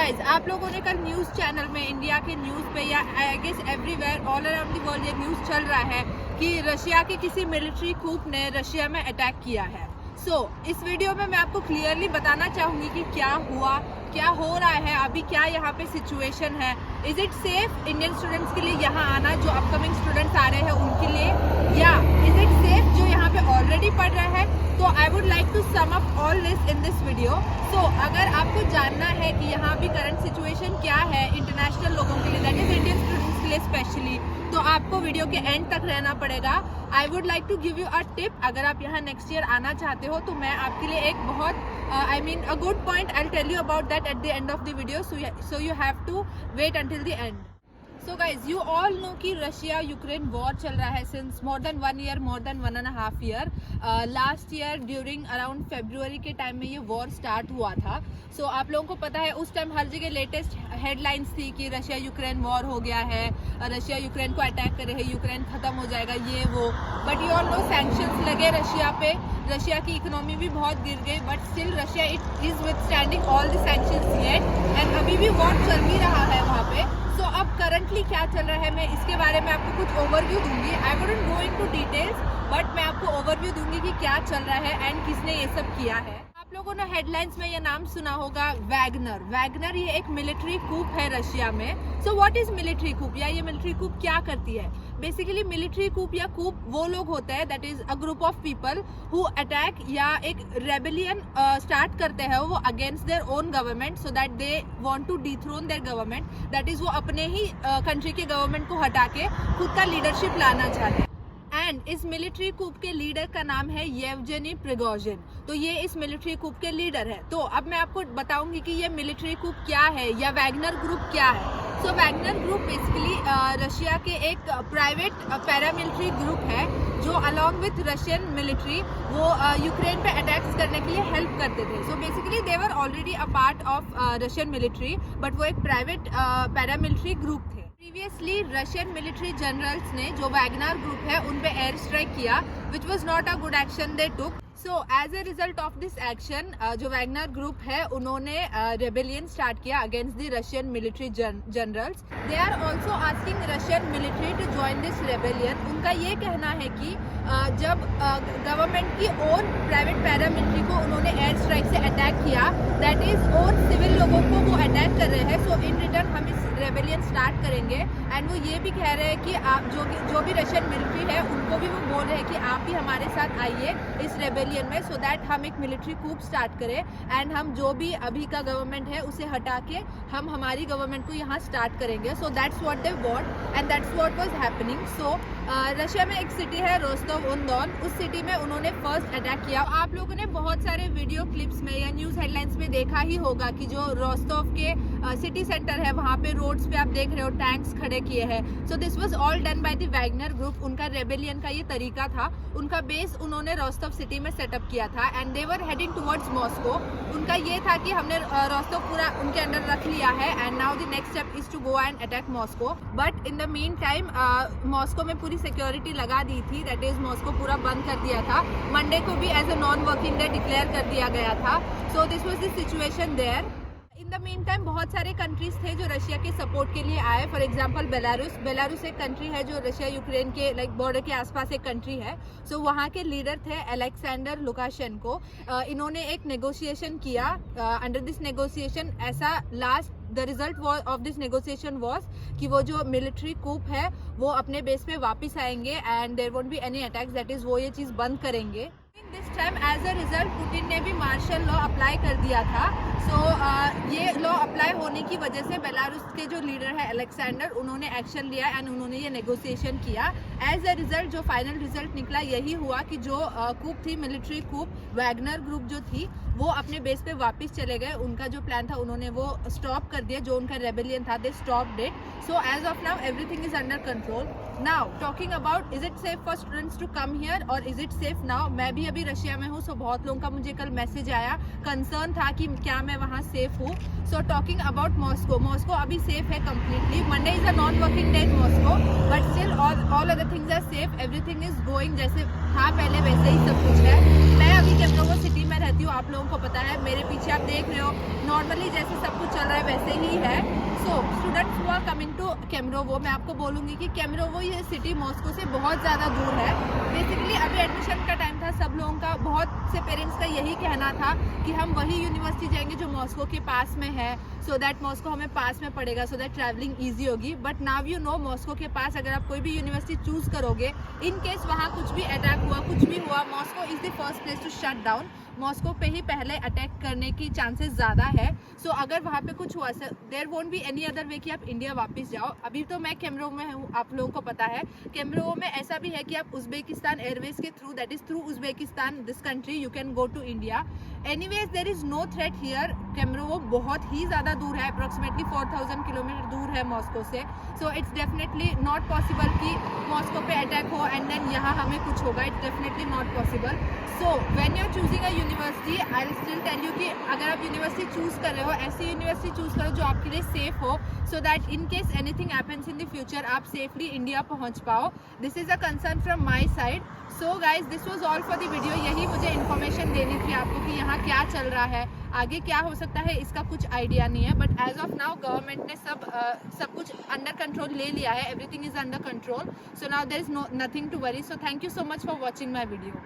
Guys, आप लोगों ने कल न्यूज चैनल में, इंडिया के न्यूज पे या I guess everywhere all around the world ये न्यूज चल रहा है कि रशिया के किसी मिलिट्री कूप ने रशिया में अटैक किया है। इस वीडियो में मैं आपको क्लियरली बताना चाहूंगी कि क्या हुआ, क्या हो रहा है अभी, क्या यहाँ पे सिचुएशन है। Is it safe Indian students के लिए यहाँ आना, जो अपकमिंग स्टूडेंट्स आ रहे हैं उनके लिए, या इज इट सेफ जो यहाँ पे ऑलरेडी पढ़ रहा है। तो I would like to sum up all this in this video. अगर आपको जानना है कि यहाँ भी करंट सिचुएशन क्या है इंटरनेशनल लोगों के लिए, दैट इज इंडियन स्टूडेंट्स के लिए स्पेशली, तो आपको वीडियो के एंड तक रहना पड़ेगा। I would like to give you a tip. अगर आप यहाँ नेक्स्ट ईयर आना चाहते हो तो मैं आपके लिए एक बहुत a good point I'll tell you about that at the end of the video, so you have to wait until the end. So guys, you all know कि रशिया यूक्रेन वॉर चल रहा है since more than 1 year, more than 1.5 year. Last year during around February के time में ये war start हुआ था। आप लोगों को पता है उस टाइम हर जगह लेटेस्ट हेडलाइंस थी कि रशिया यूक्रेन वॉर हो गया है, रशिया यूक्रेन को अटैक करे है, यूक्रेन खत्म हो जाएगा, ये वो। But you all know sanctions लगे रशिया पे, रशिया की इकोनॉमी भी बहुत गिर गई, but still Russia it is withstanding all the sanctions yet, and अभी भी वॉर चल ही रहा है वहाँ पे। अब करंटली क्या चल रहा है, मैं इसके बारे में आपको कुछ ओवरव्यू दूंगी। I wouldn't go into details, but मैं आपको ओवरव्यू दूंगी कि क्या चल रहा है एंड किसने ये सब किया है। आप लोगों ने हेडलाइंस में ये नाम सुना होगा, वैगनर। वैगनर ये एक मिलिट्री कूप है रशिया में। व्हाट इज मिलिट्री कूप, या ये मिलिट्री कूप क्या करती है? बेसिकली मिलिट्री कूप या कूप वो लोग होते हैं, that is a group of people who attack या एक रेबेलियन स्टार्ट करते हैं वो against their own government, so that they want to dethrone their government. That is वो अपने ही कंट्री के गवर्नमेंट को हटा के खुद का लीडरशिप लाना चाहते हैं। एंड इस मिलिट्री कूप के लीडर का नाम है येवजेनी प्रिगोजिन। तो ये इस मिलिट्री कूप के लीडर है। तो अब मैं आपको बताऊंगी कि ये मिलिट्री कूप क्या है या वैगनर ग्रुप क्या है। वैगनर ग्रुप बेसिकली रशिया के एक प्राइवेट पैरामिलिट्री ग्रुप है जो अलॉन्ग विथ रशियन मिलिट्री वो यूक्रेन पे अटैक्स करने के लिए हेल्प करते थे। Basically they were already a part of Russian military, but वो एक प्राइवेट पैरामिलिट्री ग्रुप थे। प्रीवियसली रशियन मिलिट्री जनरल्स ने जो वैगनर ग्रुप है उन पे एयर स्ट्राइक किया, which was not a good action they took. As a result of this action जो वैगनर ग्रुप है उन्होंने रेबेलियन स्टार्ट किया against the Russian military generals. They are also asking Russian military to join this rebellion. उनका ये कहना है कि जब गवर्नमेंट की ओन प्राइवेट पैरामिलिट्री को उन्होंने एयर स्ट्राइक से अटैक किया, दैट इज ओन सिविल लोगों को वो अटैक कर रहे हैं, इन रिटर्न हम इस रेबेलियन स्टार्ट करेंगे। एंड वो ये भी कह रहे हैं कि आप जो भी रशियन मिलिट्री है उनको भी वो बोल रहे हैं कि आप भी हमारे साथ आइए इस रेबेलियन में, सो दैट हम एक मिलिट्री कूप स्टार्ट करें एंड हम जो भी अभी का गवर्नमेंट है उसे हटा के हम हमारी गवर्नमेंट को यहाँ स्टार्ट करेंगे। That's what they want and that's what was happening. Russia में एक सिटी है रोस्टोव ऑन डॉन, उस सिटी में उन्होंने फर्स्ट अटैक किया। आप लोगों ने बहुत सारे वीडियो क्लिप्स में या न्यूज हेडलाइंस में देखा ही होगा कि जो रोस्टोव के सिटी सेंटर है वहाँ पे रोड्स पे आप देख रहे हो टैंक्स खड़े किए हैं। This was all done by the Wagner group. उनका रेबेलियन का ये तरीका था। उनका बेस उन्होंने रोस्टोव सिटी में सेटअप किया था and they were heading towards Moscow. उनका ये था कि हमने रोस्टोव पूरा उनके अंडर रख लिया है and now the next step is to go and attack Moscow. But in the mean time Moscow में पूरी सिक्योरिटी लगा दी थी, दैट इज मॉस्को पूरा बंद कर दिया था। मंडे को भी as a non working day declare कर दिया गया था। This was the situation there. In the mean time बहुत सारे कंट्रीज थे जो रशिया के सपोर्ट के लिए आए। फॉर एग्जांपल बेलारूस एक कंट्री है जो रशिया यूक्रेन के बॉर्डर के आसपास एक कंट्री है। वहाँ के लीडर थे अलेक्जेंडर लुकाशेंको। इन्होंने एक नेगोशिएशन किया। अंडर दिस नेगोशिएशन ऐसा the result of this negotiation was कि वो जो मिलिट्री कूप है वो अपने बेस पे वापस आएंगे and there won't be any attacks, that is वो ये चीज़ बंद करेंगे। This time as a result Putin ने भी मार्शल लॉ अप्लाई कर दिया था। ये लॉ अप्लाई होने की वजह से बेलारूस के जो लीडर है अलेक्जेंडर, उन्होंने एक्शन लिया एंड उन्होंने ये नेगोशिएशन किया। एज अ रिजल्ट जो फाइनल रिजल्ट निकला यही हुआ कि जो कूप थी मिलिट्री कूप, वैगनर ग्रुप जो थी वो अपने बेस पे वापस चले गए। उनका जो प्लान था उन्होंने वो स्टॉप कर दिया, जो उनका रेबेलियन था they stopped it. As of now everything is under control. Now talking about is it safe for students to come here और इज इट सेफ नाउ, मैं भी अभी रशिया में हूँ, सो बहुत लोगों का मुझे कल मैसेज आया, कंसर्न था कि क्या मैं वहाँ सेफ हूँ. So talking about Moscow, Moscow अभी सेफ है completely. Monday is a non working day in Moscow, but still all other things are safe. Everything is going जैसे था पहले वैसे ही सब कुछ है. मैं अभी केम्रोवो सिटी में रहती हूँ, आप लोगों को पता है, मेरे पीछे आप देख रहे हो नॉर्मली जैसे सब कुछ चल रहा है वैसे ही है. So students who are coming to Kemerovo, मैं आपको बोलूँगी कि केम्रोवो ये सिटी मॉस्को से बहुत ज़्यादा दूर है. बेसिकली अभी एडमिशन का टाइम था, सब लोगों का, बहुत से पेरेंट्स का यही कहना था कि हम वही यूनिवर्सिटी जाएंगे जो मॉस्को के पास में है, सो दैट मॉस्को हमें पास में पड़ेगा, सो दैट ट्रैवलिंग ईजी होगी. But now you know Moscow के पास अगर आप कोई भी यूनिवर्सिटी चूज करोगे, इन केस वहाँ कुछ भी अटैक हुआ, कुछ भी हुआ, Moscow is the first place to shut down. Moscow पे ही पहले अटैक करने की चांसेस ज़्यादा है. सो अगर वहाँ पे कुछ हुआ, there won't be any other way कि आप इंडिया वापस जाओ. अभी तो मैं केम्रोवो में हूँ, आप लोगों को पता है. केम्रोवो में ऐसा भी है कि आप उज्बेकिस्तान एयरवेज के through, that is through Uzbekistan this country, you can go to India. Anyways there is no threat here. Kemerovo बहुत ही ज़्यादा दूर है, अप्रोक्सीमेटली 4000 किलोमीटर दूर है मॉस्को से. So it's definitely not possible कि मॉस्को पे अटैक हो एंड देन यहाँ हमें कुछ होगा. It's definitely not possible. So when you are choosing a university, I will still tell you कि अगर आप यूनिवर्सिटी चूज कर रहे हो, ऐसी यूनिवर्सिटी चूज करो जो आपके लिए सेफ हो, so that in case anything happens in the future आप सेफली इंडिया पहुंच पाओ. This is a concern from my side. So guys this was all for the video. यही मुझे इन्फॉर्मेशन देनी थी आपको कि यहाँ क्या चल रहा है, आगे क्या हो सकता है इसका कुछ आइडिया नहीं है. But as of now government ने सब कुछ अंडर कंट्रोल ले लिया है. Everything is under control. So now there is nothing to worry. So thank you so much for watching my video.